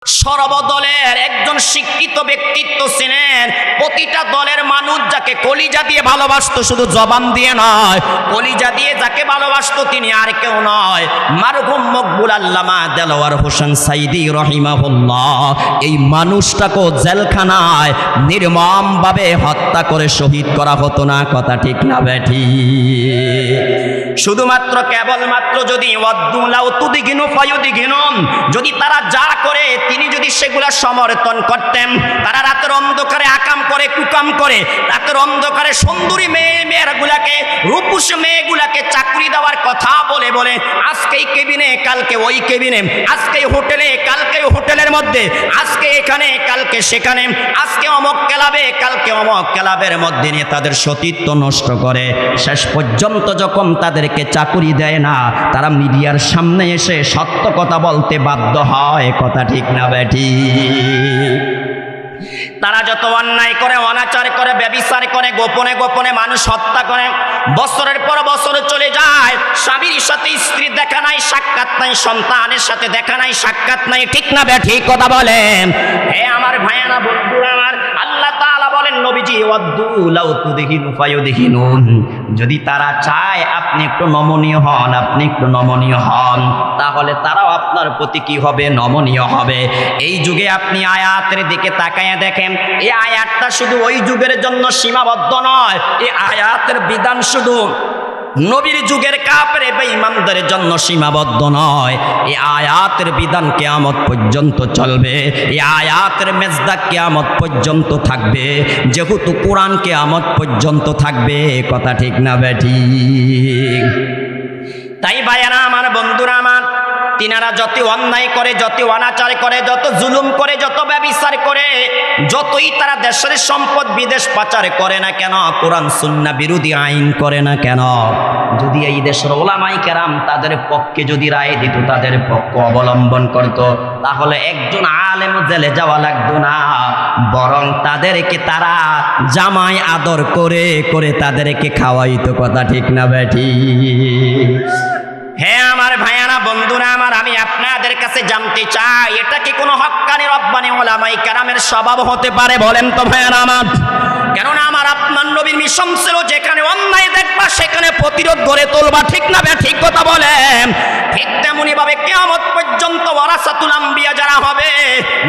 সর্বদলের একজন শিক্ষিত ব্যক্তিত্ব ছিলেন। প্রতিটা দলের মানুষ যাকে কলিজা দিয়ে ভালোবাসতো, শুধু জবান দিয়ে নয়, কলিজা দিয়ে যাকে ভালোবাসতো তিনি আর কেউ নয়, মারহুম মকবুল আল্লামা দেলোয়ার হোসেন সাইদি রহিমাহুল্লাহ। এই মানুষটাকেও জেলখানায় নির্মমভাবে হত্যা করে শহীদ করা হতো না, কথা ঠিক না বেঠি? শুধুমাত্র কেবলমাত্র যদি যদি তারা যা করে তিনি যদি সেগুলা সমর্থন করতেন, তারা রাতের অন্ধকারে আকাম করে কুকাম করে, রাতের অন্ধকারে সুন্দরী মেয়েগুলাকে রূপস মেয়েগুলাকে চাকরি দেওয়ার কথা বলে বলে আজকে এই কেবিনে কালকে ওই কেবিনে, আজকে হোটেলে কালকে হোটেলের মধ্যে, আজকে এখানে কালকে সেখানে, আজকে অমক ক্লাবে কালকে অমক ক্লাবের মধ্যে নিয়ে তাদের সতীত্ব নষ্ট করে। শেষ পর্যন্ত যখন তাদেরকে চাকরি দেয় না, তারা মিডিয়ার সামনে এসে সত্য কথা বলতে বাধ্য হয়, কথা ঠিক না বেঠি? তারা যত অন্যায় করে, অনাচার করে, ব্যভিচার করে, গোপনে গোপনে মানুষ হত্যা করে, বছরের পর বছর চলে যায়, স্বামীর সাথে স্ত্রী দেখা নাই, সাক্ষাৎ নাই, সন্তানের সাথে দেখা নাই, সাক্ষাৎ নাই, ঠিক না বেঠি? কথা বলেন। হে আমার ভাইয়ারা, বন্ধুরা আমার, আল্লাহ তাআলা বলেন নবীজি ওয়াদ্দু লাউ তুদহিনু ফায়ুদহিনুন, যদি তারা চায় আপনি একটু নমনীয় হন, আপনি একটু নমনীয় হন, তাহলে তারাও আপনার প্রতি কি হবে? নমনীয় হবে। এই যুগে আপনি আয়াতের দিকে তাকায় দেখেন, এই আয়াতটা শুধু ওই যুগের জন্য সীমাবদ্ধ নয়, এই আয়াতের বিধান শুধু নবীর যুগের কাফের বেঈমানদের জন্য সীমাবদ্ধ নয়, এই আয়াতের বিধান কিয়ামত পর্যন্ত চলবে, এই আয়াতের মেজদাক কিয়ামত পর্যন্ত থাকবে, যেহেতু কোরআন কিয়ামত পর্যন্ত থাকবে, কথা ঠিক না বেঠি? তাই ভাইয়ারা আমার, বন্ধুরা আমার, তিনারা যত অন্যায় করে, যত অনাচার করে, যত জুলুম করে, যত ব্যভিচার করে, যতই তারা দেশের সম্পদ বিদেশ পাচার করে না কেন, কোরআন সুন্নাহ বিরোধী আইন করে না কেন, যদি এই দেশের ওলামায়ে কেরাম তাদের পক্ষে যদি রায় দিত, তাদের পক্ষ অবলম্বন করত, তাহলে একজন আলেম জেলে যাওয়া লাগতো না, বরং তাদেরকে তারা জামাই আদর করে করে তাদেরকে খাওয়াইতো, কথা ঠিক না বেঠি? হ্যাঁ আমার ভাইয়ারা, বন্ধুরা আমার, আমি আপনাদের কাছে জানতে চাই, এটা কি কোনো হক্কানি রব্বানি ওলামায়ে কেরামের স্বভাব হতে পারে? বলেন তো ভাইয়ারা আমার। কেননা আমার আপনার নবীর মিশন ছিল যেখানে অন্যায় দেখবা সেখানে প্রতিরোধ গড়ে তুলবা, ঠিক না বে? ঠিক কথা বলেন। ঠিক তেমনি ভাবে কিয়ামত পর্যন্ত ওয়ারাসাতুল আম্বিয়া যারা হবে,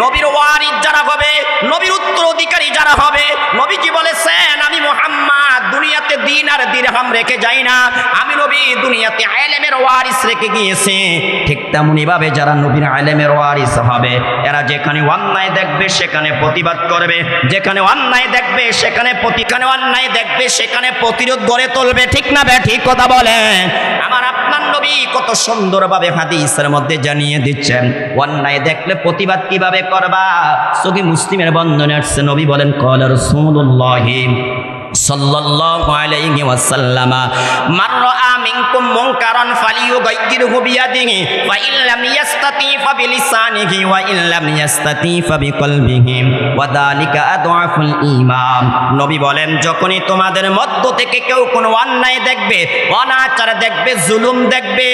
নবীর ওয়ারিস যারা হবে, নবীর উত্তরাধিকারী যারা হবে, নবীজি বলেছেন আমি মুহাম্মদ দুনিয়াতে দিন আর দিরহাম রেখে যাই না, আমি নবী দুনিয়াতে ইলমের ওয়ারিস রেখে গিয়েছি। ঠিক তেমনি ভাবে যারা নবীর ইলমের ওয়ারিস হবে, এরা যেখানে অন্যায় দেখবে সেখানে প্রতিবাদ করবে, যেখানে অন্যায় দেখবে সেখানে অন্যায় দেখবে সেখানে প্রতিরোধ গড়ে তুলবে, ঠিক না বে? ঠিক কথা বলেন। আমার আপনার নবী কত সুন্দরভাবে হাদিসের মধ্যে জানিয়ে দিচ্ছেন অন্যায় দেখলে প্রতিবাদ কিভাবে করবা। সহিহ মুসলিমের বর্ণনা আসছে, নবী বলেন ক্বালা রাসূলুল্লাহ সাল্লাল্লাহু আলাইহি ওয়াসাল্লাম মান রাআ মিনকুম মুনকারান ফালিয়ুগাইয়িরহু বিয়াদিহি ওয়া ইন লাম ইয়াস্তাতি ফাবিলিসানিহি ওয়া ইন লাম ইয়াস্তাতি ফাবিকলবিহি ওয়া যালিকা আদআফুল ঈমান। নবী বলেন যখনই তোমাদের মধ্য থেকে কেউ কোনো অন্যায় দেখবে, অনাচার দেখবে, জুলুম দেখবে,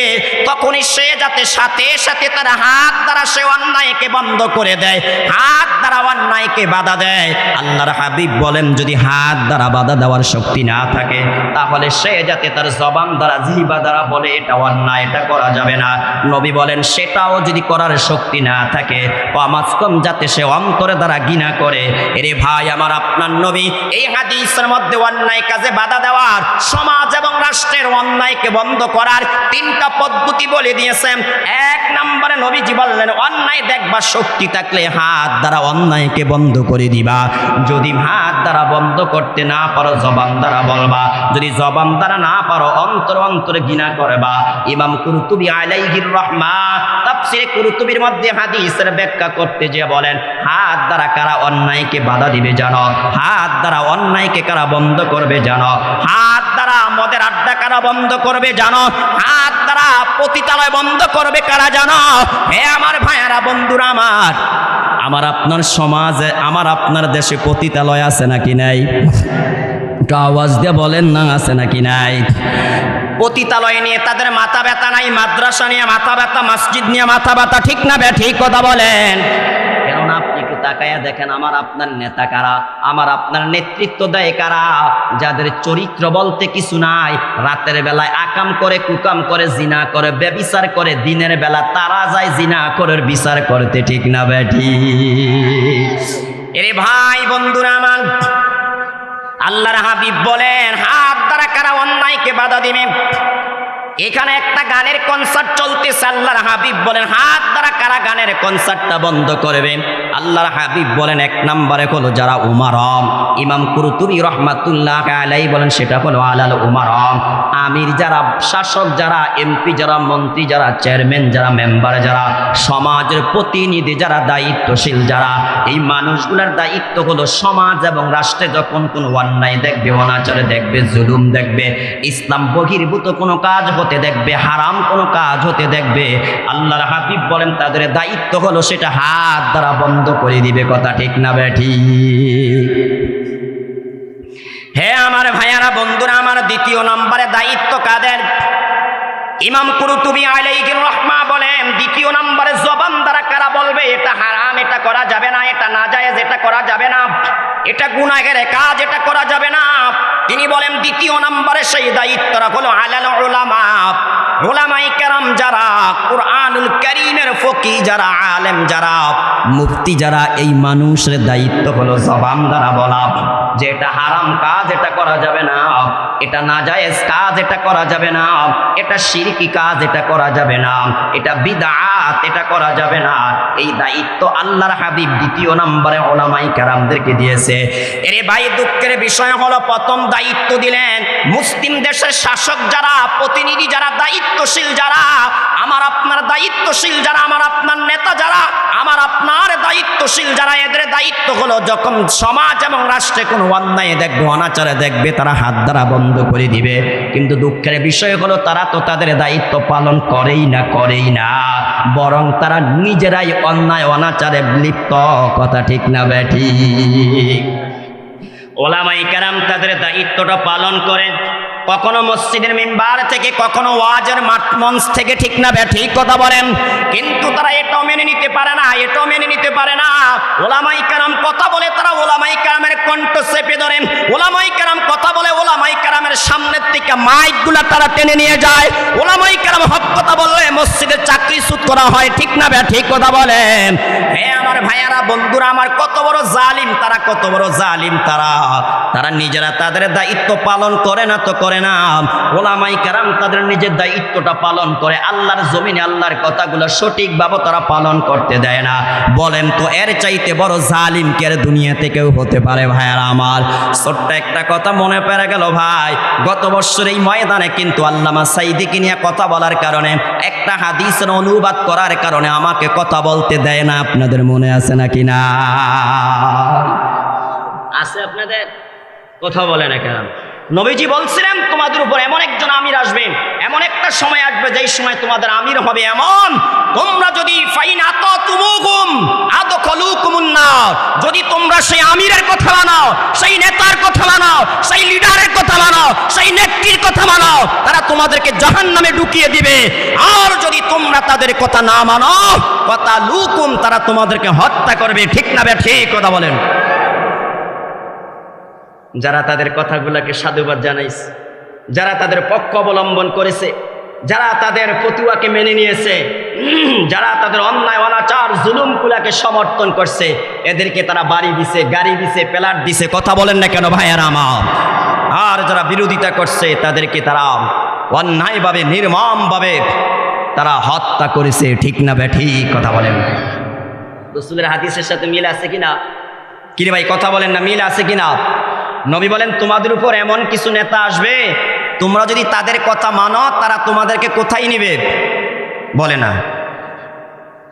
তখনই সে যাতে সাথে সাথে তার হাত দ্বারা সে অন্যায়কে বন্ধ করে দেয়, হাত দ্বারা অন্যায়কে বাধা দেয়। আল্লাহর হাবিব বলেন যদি হাত দ্বারা বাধা দেওয়ার শক্তি না থাকে, তাহলে সে যাতে তার জবান দ্বারা, জিহ্বা দ্বারা বলে এটা অন্যায়, এটা করা যাবে না, নবী বলেন সেটাও যদি করার শক্তি না থাকে, কমাসকম যাতে সে অন্তরে দ্বারা ঘৃণা করে। এরে ভাই আমার আপনার নবী এই হাদিসের মধ্যে অন্যায় কাজে বাধা দেওয়ার, সমাজ এবং রাষ্ট্রের অন্যায়কে বন্ধ করার তিনটা পদ্ধতি বলে দিয়েছেন। এক নম্বরে নবীজি বললেন অন্যায় দেখবা শক্তি থাকলে হাত দ্বারা অন্যায়কে বন্ধ করে দিবা, যদি হাত দ্বারা বন্ধ করতে না পারো জবান দ্বারা বলবা, যদি জবান দ্বারা না পারো অন্তরে ঘৃণা করবা। ইমাম কুরতুবী আলাইহির রাহমা তাফসীরে কুরতুবীর মধ্যে হাদিসের ব্যাখ্যা করতে যে বলেন হাত দ্বারা কারা অন্যায়কে বাধা দিবে জানো, হাত দ্বারা অন্যায়কে কারা বন্ধ করবে জানো, হাত দ্বারা মদের আড্ডা কারা বন্ধ করবে জানো, হাত দ্বারা পতিতালয় বন্ধ করবে কারা জানো? হে আমার ভাইয়ারা, বন্ধুরা আমার, আমার আপনার সমাজে, আমার আপনার দেশে পতিতালয় আছে নাকি নাই? একটু আওয়াজ দিয়ে বলেন না, আছে নাকি নাই? পতিতালয় নিয়ে তাদের মাথা ব্যথা নাই, মাদ্রাসা নিয়ে মাথা ব্যথা, মসজিদ নিয়ে মাথা ব্যথা, ঠিক না বে? ঠিক কথা বলেন। তাকায়া দেখেন আমার আপনার নেতা কারা, আমার আপনার নেতৃত্ব দেয় কারা, যাদের চরিত্র বলতে কিছু নাই, রাতের বেলায় আকাম করে কুকাম করে জিনা করে ব্যভিচার করে, দিনের বেলা তারা যায় জিনা করে বিচার করতে, ঠিক না বেঠি? এরে ভাই বন্ধুরা আমার, আল্লাহর হাবিব বলেন হাত দ্বারা কারা অন্যায়কে বাধা দিবে। এখানে একটা গানের কনসার্ট চলতেছে, আল্লাহর হাবিব বলেন হাত দ্বারা কারা গানের কনসার্টটা বন্ধ করবে। আল্লাহর হাবিব বলেন এক নম্বরে হলো যারা উমারম, ইমাম কুরতুবী রাহমাতুল্লাহ আলাইহি বলেন সেটা হলো আলাল উমারম, আমির যারা, শাসক যারা, এমপি যারা, মন্ত্রী যারা, চেয়ারম্যান যারা, মেম্বার যারা, সমাজের প্রতিনিধি যারা, দায়িত্বশীল যারা, এই মানুষগুলোর দায়িত্ব হলো সমাজ এবং রাষ্ট্রে যখন কোনো অন্যায় দেখবে, অনাচারে দেখবে, জুলুম দেখবে, ইসলাম বহির্ভূত কোনো কাজ হতে দেখবে, হারাম কোনো কাজ হতে দেখবে, আল্লাহর হাবিব বলেন তাদের দায়িত্ব হলো সেটা হাত দ্বারা বন্ধ করে দিবে। কথা ঠিক না বেঠি? হে আমার ভাইয়ারা বন্ধুরা আমার, দ্বিতীয় নম্বরে দায়িত্ব কাদের? ইমাম কুরতুবী আলাইহির রাহমা বলেন দ্বিতীয় নম্বরে জবান দ্বারা কারা বলবে এটা হারাম, এটা করা যাবে না, এটা নাজায়েজ, এটা করা যাবে না, এটা গুনাহের কাজ, এটা করা যাবে না। তিনি বলেন দ্বিতীয় নম্বরে সেই দায়িত্বটা হলো আলাল উলামা, উলামায়ে কেরাম যারা, কুরআনুল কারীমের ফকি যারা, আলেম যারা, মুফতি যারা, এই মানুষের দায়িত্ব হলো জবান দ্বারা বলা যে এটা হারাম কাজ, এটা করা যাবে না, এটা নাজায়েজ কাজ, এটা করা যাবে না, এটা শিরকি কাজ, এটা করা যাবে না, এটা বিদআত, এটা করা যাবে না। এই দায়িত্ব আল্লাহর হাবিব দ্বিতীয় নম্বরে উলামায়ে কেরামদেরকে দিয়েছে। এর ভাই দুঃখের বিষয় হলো প্রথম দায়িত্ব দিলেন মুসলিম দেশের শাসক যারা, প্রতিনিধি যারা, দায়িত্বশীল যারা, আমার আপনার দায়িত্বশীল যারা, আমার আপনার নেতা যারা, আমার আপনার দায়িত্বশীল যারা, এদের দায়িত্ব হলো যখন সমাজ এবং রাষ্ট্রে কোনো অন্যায় দেখবে, অনাচারে দেখবে, তারা হাত দ্বারা বন্ধ করে দিবে। কিন্তু দুঃখের বিষয় হলো তারা তো তাদের দায়িত্ব পালন করেই না, বরং তারা নিজেরাই অন্যায় অনাচারে লিপ্ত। কথা ঠিক না বেঠি? উলামায়ে কেরাম তাদের দায়িত্বটা পালন করেন, কখনো মসজিদের মিম্বার থেকে, কখনো ওয়াজের মাঠ মঞ্চ থেকে, ঠিক না ঠিক কথা বলেন। কিন্তু তারা এটাও মেনে নিতে পারে না, এটাও মেনে নিতে পারে না। উলামায়ে কেরাম কথা বলে, তারা উলামায়ে কেরামের কণ্ঠ চেপে ধরেন, উলামায়ে কেরাম কথা বলে, উলামায়ে কেরামের সামনের থেকে মাইকগুলা তারা টেনে নিয়ে যায়। উলামায়ে কেরাম হক কথা বললে মসজিদের চাকরি সুদ করা হয়, ঠিক না ঠিক কথা বলেন। হে আমার ভাইয়ারা বন্ধুরা আমার, কত বড় জালিম তারা, কত বড় জালিম তারা। তারা নিজেরা তাদের দায়িত্ব পালন করে না তো করে না, উলামায়ে কেরাম তাদের নিজের দায়িত্বটা পালন করে, আল্লাহর জমিনে আল্লাহর কথাগুলো সঠিকভাবে তারা পালন করতে দেয় না। বলেন তো এর চাইতে বড় জালিম কে দুনিয়াতে কেউ হতে পারে? ভাইয়ারা আমার, ছোট্ট একটা কথা মনে পড়ে গেল ভাই, গত বছর এই ময়দানে কিন্তু আল্লামা সাইদিকে নিয়ে কথা বলার কারণে, একটা হাদিসের অনুবাদ করার কারণে আমাকে কথা বলতে দেয় না। আপনাদের মনে আছে নাকি না? আছে আপনাদের? কথা বলে না কেন? নবীজি বলছিলেন তোমাদের উপর এমন একজন আমির আসবে, এমন একটা সময় আসবে যেই সময় তোমাদের আমির হবে এমন, তোমরা যদি ফাইন আতাতুমুহুম আদখালুকুমুন নার, যদি তোমরা সেই আমিরের কথা মানাও, সেই নেতার কথা মানাও, সেই লিডারের কথা মানাও, সেই নেত্রীর কথা মানাও, তারা তোমাদেরকে জাহান্নামে ঢুকিয়ে দিবে। আর যদি তোমরা তাদের কথা না মানো, কাতালুকুম, তারা তোমাদেরকে হত্যা করবে। ঠিক না ঠিক কথা বলেন? যারা তাদের কথাগুলোকে সাধুবাদ জানাইছে, যারা তাদের পক্ষ অবলম্বন করেছে, যারা তাদের ফতুয়াকে মেনে নিয়েছে, যারা তাদের অন্যায় অনাচার জুলুমগুলাকে সমর্থন করছে, এদেরকে তারা বাড়ি দিছে, গাড়ি দিছে, প্লাট দিছে। কথা বলেন না কেন ভাইয়ারা আমার? আর যারা বিরোধিতা করছে তাদেরকে তারা অন্যায়ভাবে, নির্মমভাবে তারা হত্যা করেছে। ঠিক না ঠিক কথা বলেন? রাসূলের হাদিসের সাথে মিল আছে কিনা? কিরে ভাই কথা বলেন না, মিল আছে কিনা? নবী বলেন তোমাদের উপর এমন কিছু নেতা আসবে, তোমরা যদি তাদের কথা মানো, তারা তোমাদেরকে কোথায় নিবে? বলে না,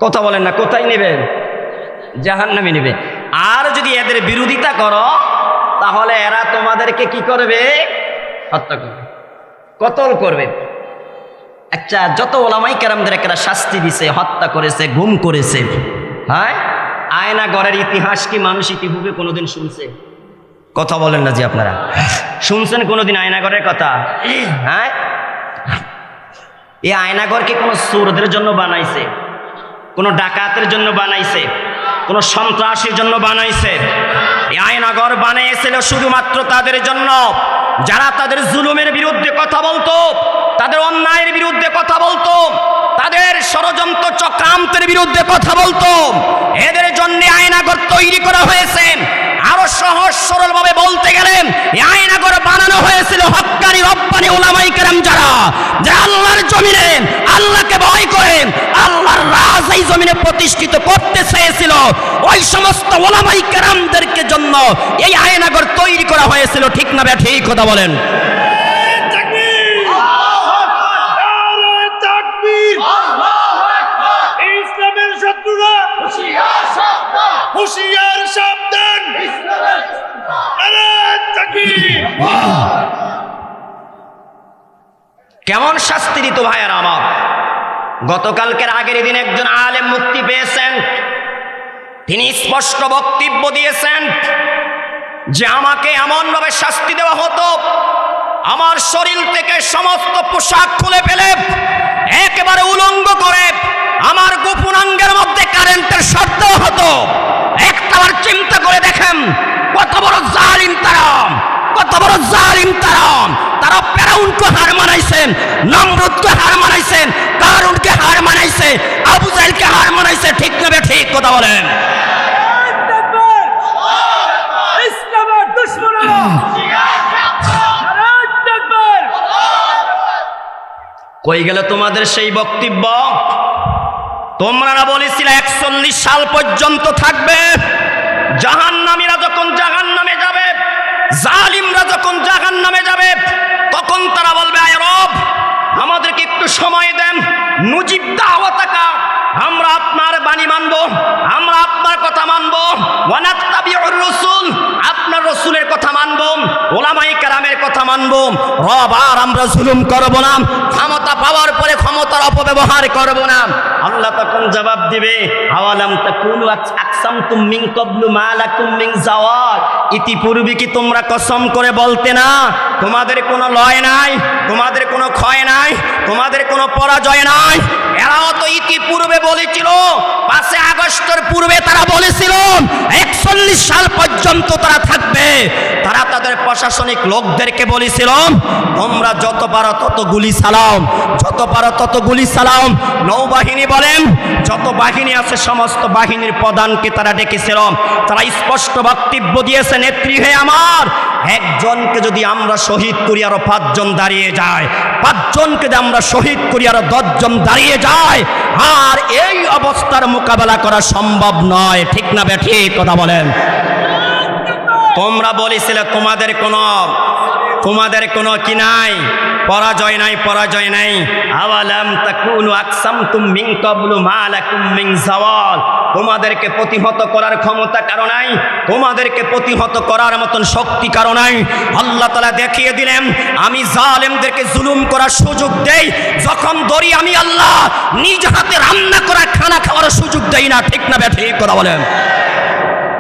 কথা বলেন না, কোথায় নেবে? জাহান্নামে নেবে। আর যদি এদের বিরোধিতা করো, তাহলে এরা তোমাদেরকে কি করবে? হত্যা করবে, কতল করবে। আচ্ছা, যত ওলামায়ে কেরামদের এরা শাস্তি দিছে, হত্যা করেছে, গুম করেছে, হ্যাঁ, আয়না ঘরের ইতিহাস কি মানুষ ইতিপূর্বে কোনোদিন শুনছে? কথা বলেন না যে আপনারা শুনছেন কোনোদিন আয়নাঘরের কথা? হ্যাঁ, এই আয়নাঘর কি কোনো চোরদের জন্য বানাইছে? কোনো ডাকাতের জন্য বানাইছে? কোন সন্ত্রাসীর জন্য বানাইছে। এই আয়নাঘর বানিয়েছিল শুধুমাত্র তাদের জন্য যারা তাদের জুলুমের বিরুদ্ধে কথা বলতো, তাদের অন্যায়ের বিরুদ্ধে কথা বলতো, তাদের ষড়যন্ত্র চক্রান্তের বিরুদ্ধে কথা বলতো। এদের জন্য আয়নাঘর তৈরি করা হয়েছে। আরো সহজ সরল ভাবে বলতে গেলে এই আয়নাঘর বানানো হয়েছিল হক্কানি রব্বানি উলামায়ে কেরাম যারা আল্লাহর জমিনে আল্লাহকে ভয় করে আল্লাহর রাজ এই জমিনে প্রতিষ্ঠিত করতে চেয়েছিল, ওই সমস্ত উলামায়ে কেরামদেরকে জন্য এই আয়নাঘর তৈরি করা হয়েছিল। ঠিক না বে ঠিক কথা বলেন? ইসলামের শত্রুরা হুঁশিয়ার সাবধান। কেমন শাস্তি দিত ভাইয়ারা আমার? গতকালকের আগের দিন একজন আলেম মুক্তি পেয়েছেন, তিনি স্পষ্ট বক্তব্য দিয়েছেন যে আমাকে এমনভাবে শাস্তি দেওয়া হতো, আমার শরীর থেকে সমস্ত পোশাক খুলে ফেলে একেবারে উলঙ্গ করে আমার গোপনাঙ্গের মধ্যে কারেন্টের শর্ট দেওয়া হতো। একটাবার চিন্তা করে দেখেন কত বড় জালিম তারা, কত বড় জালিম তারা। তারা ফেরাউনকে হার মানাইছেন, নমরুদকে হার মানাইছেন, কারুনকে হার মানাইছে, আবু জাহেলকে হার মানাইছে। ঠিক না ঠিক কথা বলেন? ইসলামের দুশমনেরা কই গেল তোমাদের সেই বক্তব্য? তোমরা না বলেছিলে 41 সাল পর্যন্ত থাকবে? জাহান্নামীরা যখন জাহান্নামে যাবে, জালিমরা যখন জাহান্নামে যাবে, তখন তারা বলবে আয় রব আমাদেরকে একটু সময় দেন, নুজিব দাওয়াতাকা, আমরা আপনার বাণী মানব, আমরা আপনার কথা মানব, ওয়ানাত্তাবিউর রাসূল, আপনার রাসূলের কথা মানব, উলামায়ে কেরামের কথা মানব। রব আর আমরা জুলুম করব না, ক্ষমতা পাওয়ার পরে ক্ষমতার অপব্যবহার করব না। আল্লাহ তখন জবাব দিবে আওয়ালাম তাকুনু আকসামতুম মিন ক্বাবলু মা লাকুম মিন জাওয়াল, ইতিপূর্বে কি তোমরা কসম করে বলতে না তোমাদের কোনো লয় নাই, তোমাদের কোনো ক্ষয় নাই, তোমাদের কোনো পরাজয় নাই? এরাও তো ইতিপূর্বে বলেছিল, 5 আগস্টের পূর্বে তারা বলেছিল 41 সাল পর্যন্ত তারা থাকবে। তারা তাদের প্রশাসনিক লোকদেরকে বলেছিল তোমরা যত পারো তত গুলি চালাও, যত পারো তত গুলি চালাও। নৌবাহিনী বলেন যত বাহিনী আছে সমস্ত বাহিনীর প্রধানকে তারা ডেকেছিল। তারা স্পষ্ট বক্তব্য দিয়েছে, নেত্রী হে আমার, একজনকে যদি আমরা শহীদ করি আরো 5 জন দাঁড়িয়ে যায়, 5 জনকে যদি আমরা শহীদ করি আরো 10 জন দাঁড়িয়ে যায়, আর এই অবস্থার মোকাবেলা করা সম্ভব নয়। ঠিক না বে ঠিক কথা বলেন? তোমরা বলেছিলে তোমাদের কোনো কি নাই, পরাজয় নাই, পরাজয় নাই। আওয়ালাম তাকুনু আকসামতুম মিন ক্বাবলু মা লাকুম মিন জাওয়াল, তোমাদেরকে প্রতিহত করার ক্ষমতা কারো নাই, তোমাদেরকে প্রতিহত করার মতন শক্তি কারো নাই। আল্লাহ তাআলা দেখিয়ে দিলেন আমি জালেমদেরকে জুলুম করার সুযোগ দেই যখন ধরি আমি আল্লাহ নিজ হাতে রান্না করা খানা খাওয়ার সুযোগ দেই না। ঠিক না বে ঠিক কথা বলেন?